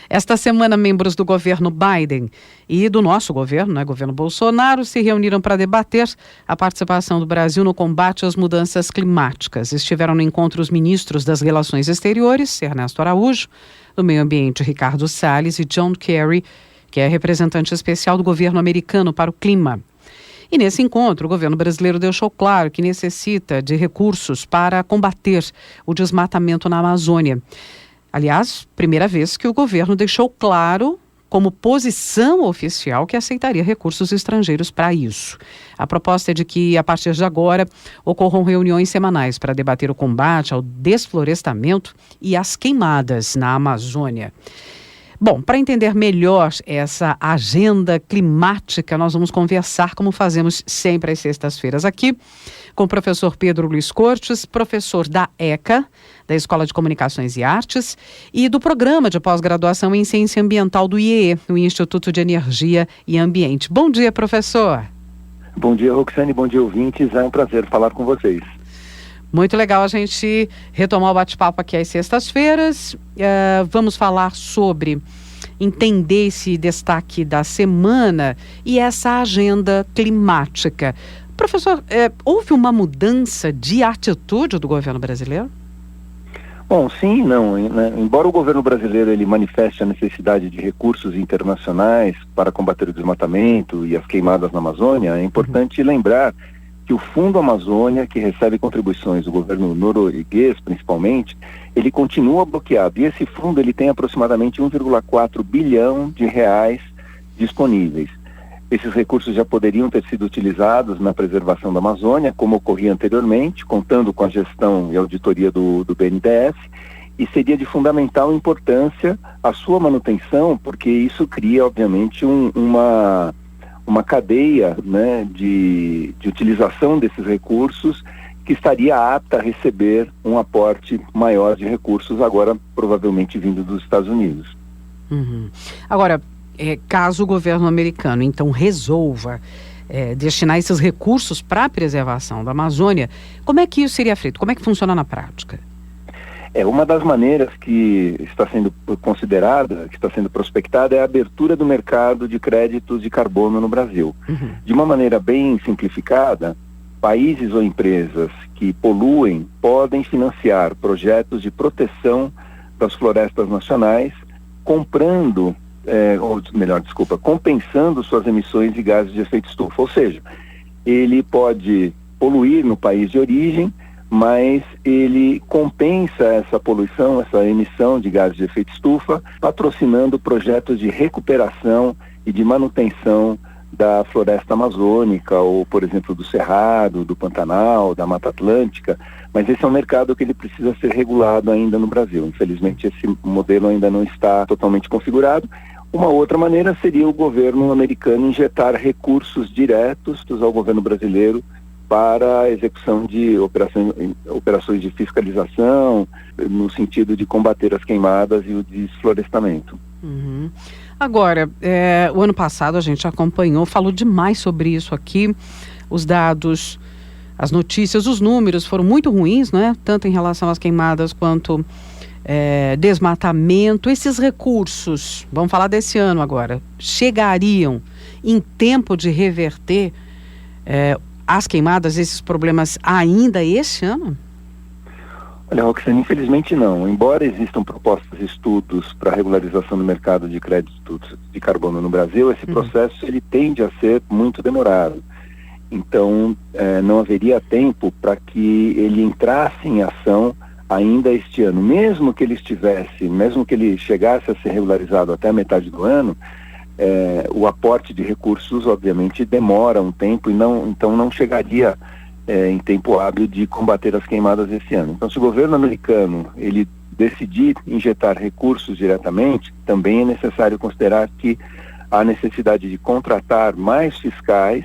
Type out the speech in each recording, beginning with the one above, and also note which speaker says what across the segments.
Speaker 1: Esta semana, membros do governo Biden e do nosso governo, governo Bolsonaro, se reuniram para debater a participação do Brasil no combate às mudanças climáticas. Estiveram no encontro os ministros das Relações Exteriores, Ernesto Araújo, do Meio Ambiente, Ricardo Salles, e John Kerry, que é representante especial do governo americano para o clima. E nesse encontro, o governo brasileiro deixou claro que necessita de recursos para combater o desmatamento na Amazônia. Aliás, primeira vez que o governo deixou claro, como posição oficial, que aceitaria recursos estrangeiros para isso. A proposta é de que, a partir de agora, ocorram reuniões semanais para debater o combate ao desflorestamento e às queimadas na Amazônia. Bom, para entender melhor essa agenda climática, nós vamos conversar, como fazemos sempre às sextas-feiras aqui, com o professor Pedro Luiz Cortes, professor da ECA, da Escola de Comunicações e Artes, e do Programa de Pós-Graduação em Ciência Ambiental do IEE, no Instituto de Energia e Ambiente. Bom dia, professor.
Speaker 2: Bom dia, Roxane, bom dia, ouvintes. É um prazer falar com vocês.
Speaker 1: Muito legal a gente retomar o bate-papo aqui às sextas-feiras. Vamos falar sobre entender esse destaque da semana e essa agenda climática. Professor, houve uma mudança de atitude do governo brasileiro?
Speaker 2: Bom, sim e não, né? Embora o governo brasileiro ele manifeste a necessidade de recursos internacionais para combater o desmatamento e as queimadas na Amazônia, é importante lembrar que o Fundo Amazônia, que recebe contribuições do governo norueguês principalmente, ele continua bloqueado. E esse fundo ele tem aproximadamente 1,4 bilhão de reais disponíveis. Esses recursos já poderiam ter sido utilizados na preservação da Amazônia, como ocorria anteriormente, contando com a gestão e auditoria do BNDES, e seria de fundamental importância a sua manutenção, porque isso cria, obviamente, uma cadeia, né, de utilização desses recursos que estaria apta a receber um aporte maior de recursos, agora provavelmente vindo dos Estados Unidos.
Speaker 1: Uhum. Agora, caso o governo americano então resolva destinar esses recursos para a preservação da Amazônia, como é que isso seria feito? Como é que funciona na prática?
Speaker 2: Uma das maneiras que está sendo considerada, que está sendo prospectada, é a abertura do mercado de créditos de carbono no Brasil. Uhum. De uma maneira bem simplificada, países ou empresas que poluem podem financiar projetos de proteção das florestas nacionais, compensando suas emissões de gases de efeito estufa. Ou seja, ele pode poluir no país de origem, mas ele compensa essa poluição, essa emissão de gases de efeito estufa, patrocinando projetos de recuperação e de manutenção da floresta amazônica, ou, por exemplo, do Cerrado, do Pantanal, da Mata Atlântica, mas esse é um mercado que ele precisa ser regulado ainda no Brasil. Infelizmente, esse modelo ainda não está totalmente configurado. Uma outra maneira seria o governo americano injetar recursos diretos ao governo brasileiro para a execução de operações de fiscalização, no sentido de combater as queimadas e o desflorestamento.
Speaker 1: Uhum. Agora, o ano passado a gente acompanhou, falou demais sobre isso aqui, os dados, as notícias, os números foram muito ruins, né? Tanto em relação às queimadas quanto desmatamento. Esses recursos, vamos falar desse ano agora, chegariam em tempo de reverter as queimadas, esses problemas ainda este ano?
Speaker 2: Olha, Roxane, infelizmente não. Embora existam propostas e estudos para a regularização do mercado de créditos de carbono no Brasil, esse processo ele tende a ser muito demorado. Então, não haveria tempo para que ele entrasse em ação ainda este ano. Mesmo que ele chegasse a ser regularizado até a metade do ano, o aporte de recursos, obviamente, demora um tempo e então não chegaria em tempo hábil de combater as queimadas esse ano. Então, se o governo americano ele decidir injetar recursos diretamente, também é necessário considerar que há necessidade de contratar mais fiscais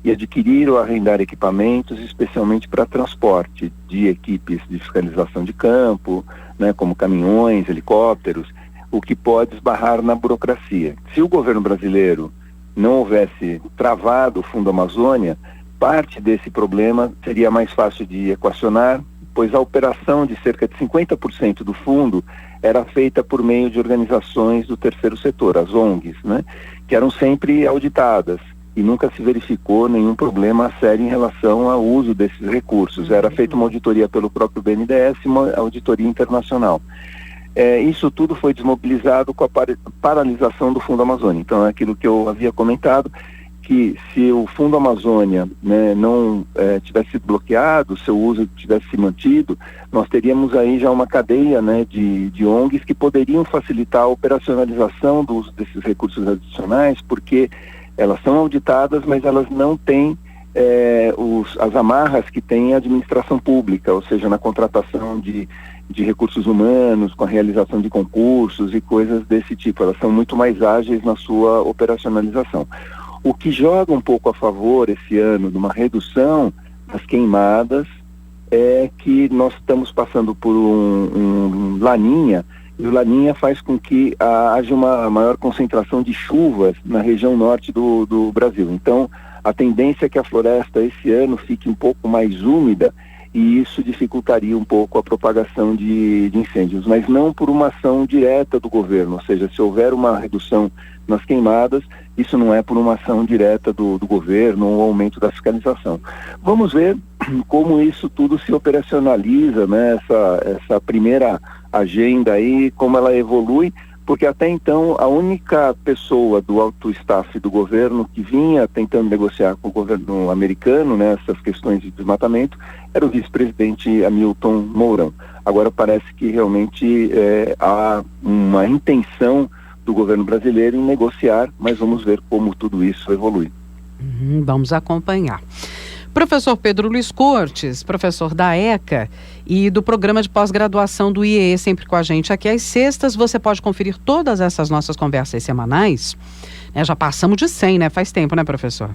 Speaker 2: e adquirir ou arrendar equipamentos, especialmente para transporte de equipes de fiscalização de campo, né, como caminhões, helicópteros, o que pode esbarrar na burocracia. Se o governo brasileiro não houvesse travado o Fundo Amazônia, parte desse problema seria mais fácil de equacionar, pois a operação de cerca de 50% do fundo era feita por meio de organizações do terceiro setor, as ONGs, né, que eram sempre auditadas e nunca se verificou nenhum problema sério em relação ao uso desses recursos. Era feita uma auditoria pelo próprio BNDES e uma auditoria internacional. Isso tudo foi desmobilizado com a paralisação do Fundo Amazônia. Então é aquilo que eu havia comentado, que se o Fundo Amazônia, né, não tivesse sido bloqueado, seu uso tivesse se mantido, nós teríamos aí já uma cadeia, né, de ONGs que poderiam facilitar a operacionalização do uso desses recursos adicionais, porque elas são auditadas, mas elas não têm as amarras que tem a administração pública, ou seja, na contratação de recursos humanos, com a realização de concursos e coisas desse tipo. Elas são muito mais ágeis na sua operacionalização. O que joga um pouco a favor esse ano de uma redução das queimadas é que nós estamos passando por um Laninha, e o Laninha faz com que haja uma maior concentração de chuvas na região norte do Brasil. Então, a tendência é que a floresta esse ano fique um pouco mais úmida e isso dificultaria um pouco a propagação de incêndios, mas não por uma ação direta do governo, ou seja, se houver uma redução nas queimadas, isso não é por uma ação direta do governo ou aumento da fiscalização. Vamos ver como isso tudo se operacionaliza, né? Essa primeira agenda aí, como ela evolui, porque até então a única pessoa do alto staff do governo que vinha tentando negociar com o governo americano, né, essas questões de desmatamento, era o vice-presidente Hamilton Mourão. Agora parece que realmente há uma intenção do governo brasileiro em negociar, mas vamos ver como tudo isso evolui.
Speaker 1: Vamos acompanhar. Professor Pedro Luiz Cortes, professor da ECA e do programa de pós-graduação do IEE, sempre com a gente aqui às sextas. Você pode conferir todas essas nossas conversas semanais. Já passamos de 100, né? Faz tempo, né, professor?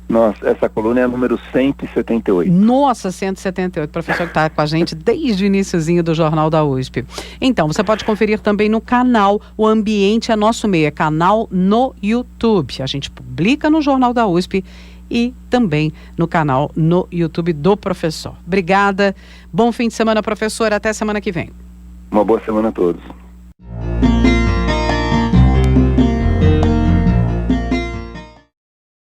Speaker 2: Nossa, essa coluna é a número 178.
Speaker 1: Nossa, 178, professor que está com a gente desde o iniciozinho do Jornal da USP. Então, você pode conferir também no canal O Ambiente é Nosso Meio, é canal no YouTube. A gente publica no Jornal da USP e também no canal no YouTube do professor. Obrigada, bom fim de semana, professor, até semana que vem.
Speaker 2: Uma boa semana a todos.